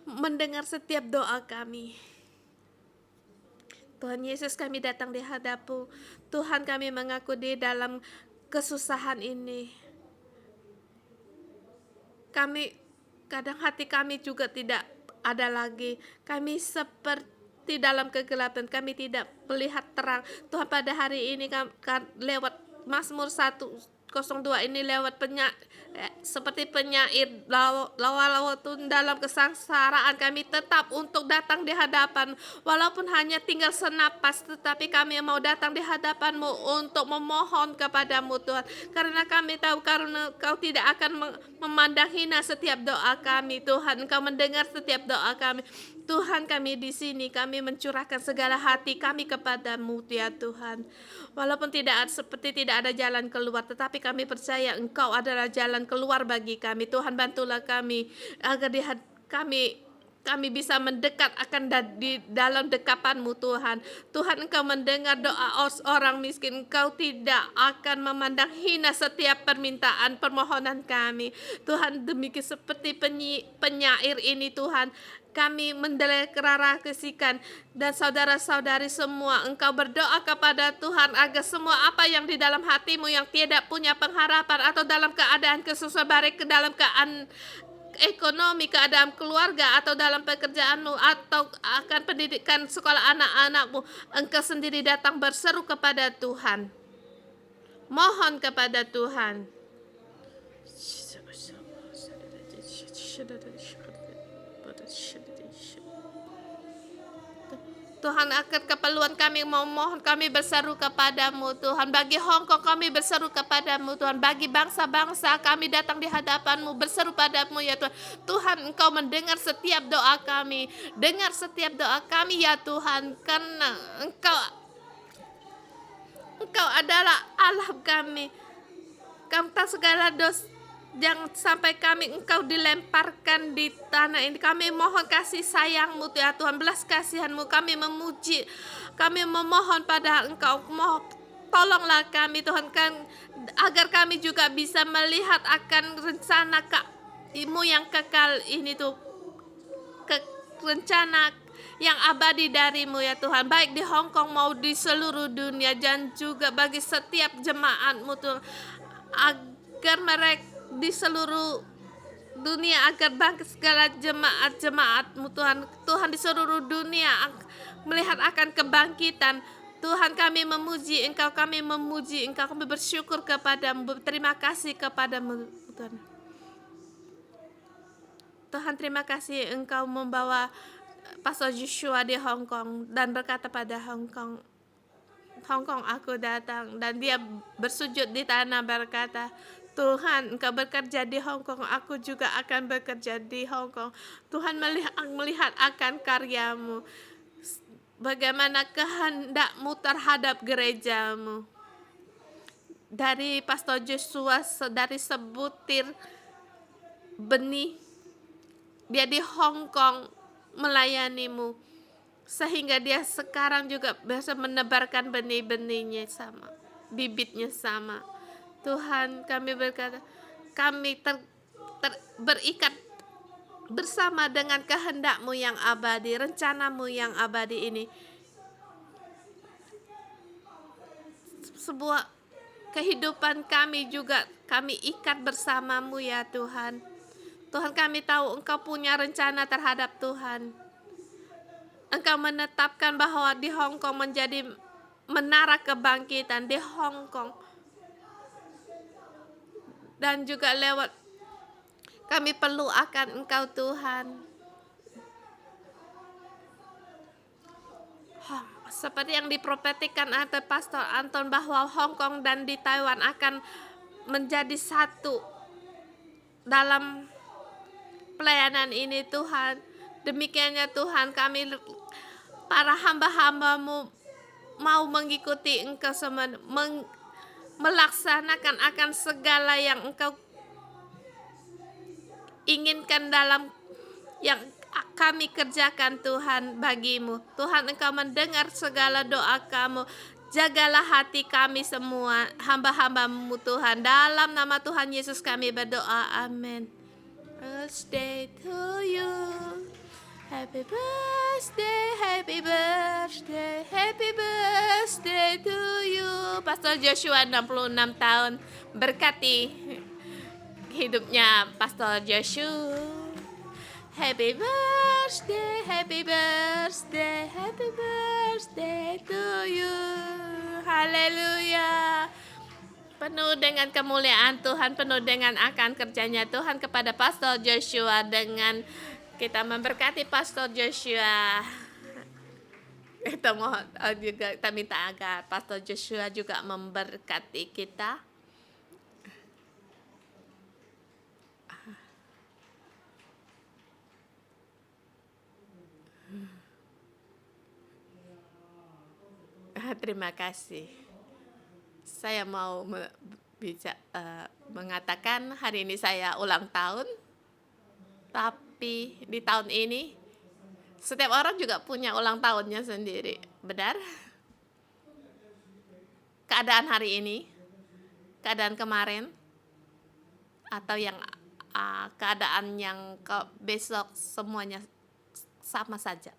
mendengar setiap doa kami. Tuhan Yesus, kami datang di hadap-Mu. Tuhan, kami mengaku di dalam kesusahan ini. Kami kadang hati kami juga tidak ada lagi. Kami seperti dalam kegelapan, kami tidak melihat terang. Tuhan, pada hari ini lewat Mazmur 102 ini, lewat seperti penyair lawa-lawa dalam kesengsaraan, kami tetap untuk datang di hadapan, walaupun hanya tinggal senapas, tetapi kami mau datang di hadapan-Mu untuk memohon kepadamu Tuhan, karena kami tahu karena Kau tidak akan memandang hina setiap doa kami Tuhan. Engkau mendengar setiap doa kami Tuhan. Kami di sini, kami mencurahkan segala hati kami kepadamu ya Tuhan. Walaupun tidak ada jalan keluar, tetapi kami percaya Engkau adalah jalan keluar bagi kami. Tuhan, bantulah kami agar kami bisa mendekat akan di dalam dekapan-Mu Tuhan. Tuhan, Engkau mendengar doa orang miskin. Engkau tidak akan memandang hina setiap permintaan permohonan kami. Tuhan, demikian seperti penyair ini Tuhan, kami mendeklarasikan, dan saudara-saudari semua, Engkau berdoa kepada Tuhan agar semua apa yang di dalam hatimu yang tidak punya pengharapan, atau dalam keadaan kesusahan, baik ke dalam keadaan ekonomi, keadaan keluarga, atau dalam pekerjaanmu, atau akan pendidikan sekolah anak-anakmu, Engkau sendiri datang berseru kepada Tuhan, mohon kepada Tuhan. Tuhan, akan keperluan kami memohon, kami berseru kepadamu Tuhan. Bagi Hong Kong kami berseru kepadamu Tuhan. Bagi bangsa-bangsa kami datang di hadapan-Mu, berseru padamu ya Tuhan. Tuhan, Engkau mendengar setiap doa kami. Dengar setiap doa kami ya Tuhan, karena Engkau adalah Allah kami. Kau tahu segala dosa. Jangan sampai Engkau dilemparkan di tanah ini. Kami mohon kasih sayang-Mu ya Tuhan, belas kasihan-Mu. Kami memuji, kami memohon pada Engkau, tolonglah kami Tuhan, agar kami juga bisa melihat akan rencana-Mu yang kekal ini tuh, rencana yang abadi dari-Mu ya Tuhan, baik di Hong Kong mau di seluruh dunia, dan juga bagi setiap jemaat-Mu Tuhan, agar mereka di seluruh dunia, agar bangkit segala jemaat-jemaat-Mu Tuhan. Tuhan, di seluruh dunia melihat akan kebangkitan Tuhan. Kami memuji Engkau, kami bersyukur kepadamu, berterima kasih kepadamu Tuhan. Tuhan, terima kasih Engkau membawa Pastor Joshua di Hong Kong dan berkata pada Hong Kong, aku datang, dan dia bersujud di tanah berkata, Tuhan, Engkau bekerja di Hong Kong, aku juga akan bekerja di Hong Kong. Tuhan, melihat akan karya-Mu, bagaimana kehendak-Mu terhadap gereja-Mu. Dari Pastor Joshua, dari sebutir benih, dia di Hong Kong melayani-Mu, sehingga dia sekarang juga bisa menebarkan benih-benihnya sama, bibitnya sama. Tuhan, kami berkata, kami berikat bersama dengan kehendak-Mu yang abadi, rencana-Mu yang abadi ini. sebuah kehidupan kami juga kami ikat bersamamu ya Tuhan. Tuhan, kami tahu Engkau punya rencana terhadap Tuhan. Engkau menetapkan bahwa di Hong Kong menjadi menara kebangkitan di Hong Kong. Dan juga lewat kami perlu akan Engkau Tuhan. Seperti yang diprofetikan oleh Pastor Anton bahwa Hong Kong dan di Taiwan akan menjadi satu dalam pelayanan ini Tuhan. Demikiannya Tuhan, kami para hamba-hambamu mau mengikuti Engkau semua, melaksanakan akan segala yang Engkau inginkan dalam yang kami kerjakan Tuhan bagimu. Tuhan, Engkau mendengar segala doa kami. Jagalah hati kami semua, hamba-hambamu Tuhan. Dalam nama Tuhan Yesus kami berdoa. Amin. Birthday to you. Happy birthday, happy birthday, happy birthday to you. Pastor Joshua 66 tahun. Berkati hidupnya Pastor Joshua. Happy birthday, happy birthday, happy birthday to you. Haleluya. Penuh dengan kemuliaan Tuhan, penuh dengan akan kerjanya Tuhan kepada Pastor Joshua. Dengan kita memberkati Pastor Joshua, kita mohon juga kita minta agar Pastor Joshua juga memberkati kita. Terima kasih. Saya mau mengatakan hari ini saya ulang tahun, tapi di tahun ini setiap orang juga punya ulang tahunnya sendiri, benar? Keadaan hari ini, keadaan kemarin, atau yang keadaan yang besok semuanya sama saja.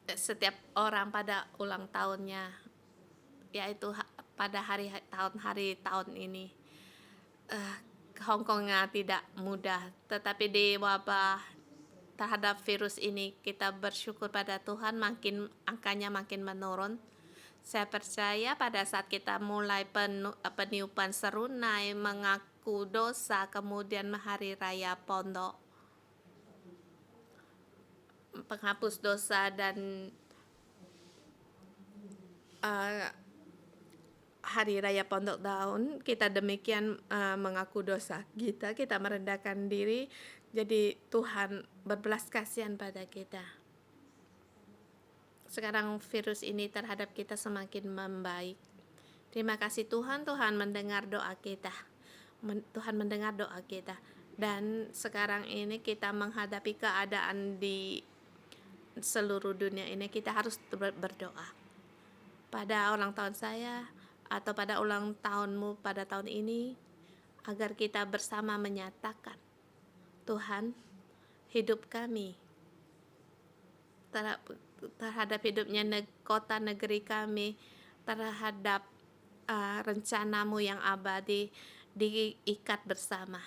Setiap orang pada ulang tahunnya, yaitu pada hari tahun ini. Hong Kongnya tidak mudah, tetapi di wabah terhadap virus ini kita bersyukur pada Tuhan, angkanya makin menurun. Saya percaya pada saat kita mulai peniupan serunai, mengaku dosa, kemudian hari raya pondok, penghapus dosa dan hari raya pondok daun, kita demikian mengaku dosa kita merendahkan diri, jadi Tuhan berbelas kasihan pada kita. Sekarang virus ini terhadap kita semakin membaik. Terima kasih Tuhan, Tuhan mendengar doa kita. Tuhan mendengar doa kita. Dan sekarang ini kita menghadapi keadaan di seluruh dunia ini, kita harus berdoa. Pada ulang tahun saya atau pada ulang tahunmu pada tahun ini, agar kita bersama menyatakan, Tuhan, hidup kami terhadap hidupnya kota negeri kami, terhadap rencanamu yang abadi diikat bersama,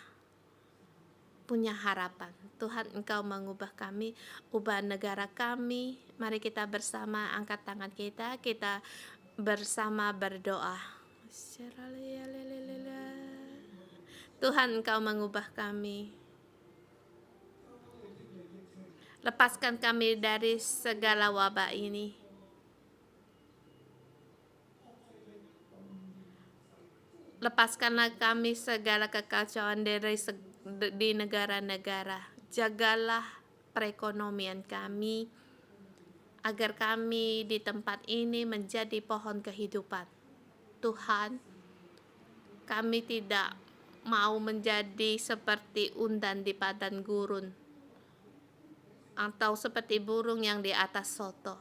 punya harapan. Tuhan, Engkau mengubah kami, ubah negara kami. Mari kita bersama angkat tangan kita bersama berdoa. Tuhan, Engkau mengubah kami. Lepaskan kami dari segala wabah ini. Lepaskanlah kami segala kekacauan di negara-negara. Jagalah perekonomian kami, agar kami di tempat ini menjadi pohon kehidupan. Tuhan, kami tidak mau menjadi seperti undan di padang gurun, atau seperti burung yang di atas soto.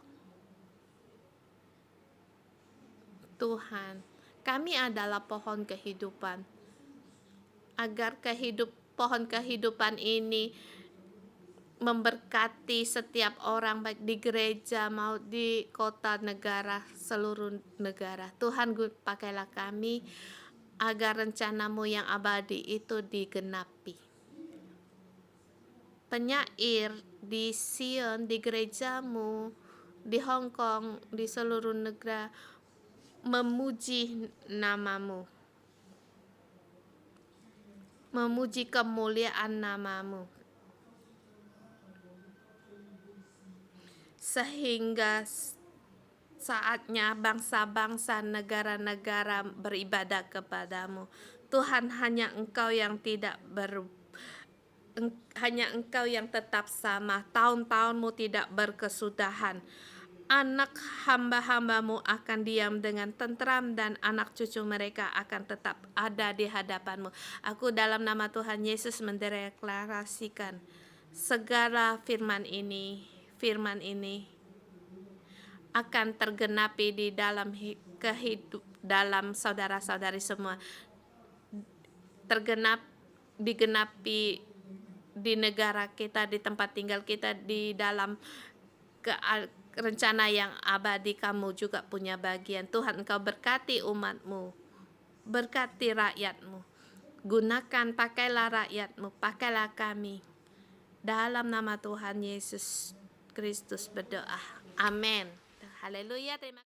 Tuhan, kami adalah pohon kehidupan. Agar pohon kehidupan ini memberkati setiap orang baik di gereja mau di kota negara seluruh negara. Tuhan pakailah kami agar rencanamu yang abadi itu digenapi. Penyair di Sion, di gerejamu, di Hong Kong, di seluruh negara memuji namamu, memuji kemuliaan namamu, sehingga saatnya bangsa-bangsa, negara-negara beribadah kepadamu. Tuhan, hanya Engkau yang hanya Engkau yang tetap sama. Tahun-tahunmu tidak berkesudahan. Anak hamba-hambamu akan diam dengan tentram dan anak cucu mereka akan tetap ada di hadapanmu. Aku dalam nama Tuhan Yesus mendeklarasikan segala firman ini akan tergenapi di dalam dalam saudara-saudari semua. Digenapi di negara kita, di tempat tinggal kita, di dalam rencana yang abadi. Kamu juga punya bagian. Tuhan, Engkau berkati umatmu, berkati rakyatmu. Gunakan, pakailah rakyatmu, pakailah kami. Dalam nama Tuhan Yesus Kristus berdoa. Amin. Haleluya. Terima kasih.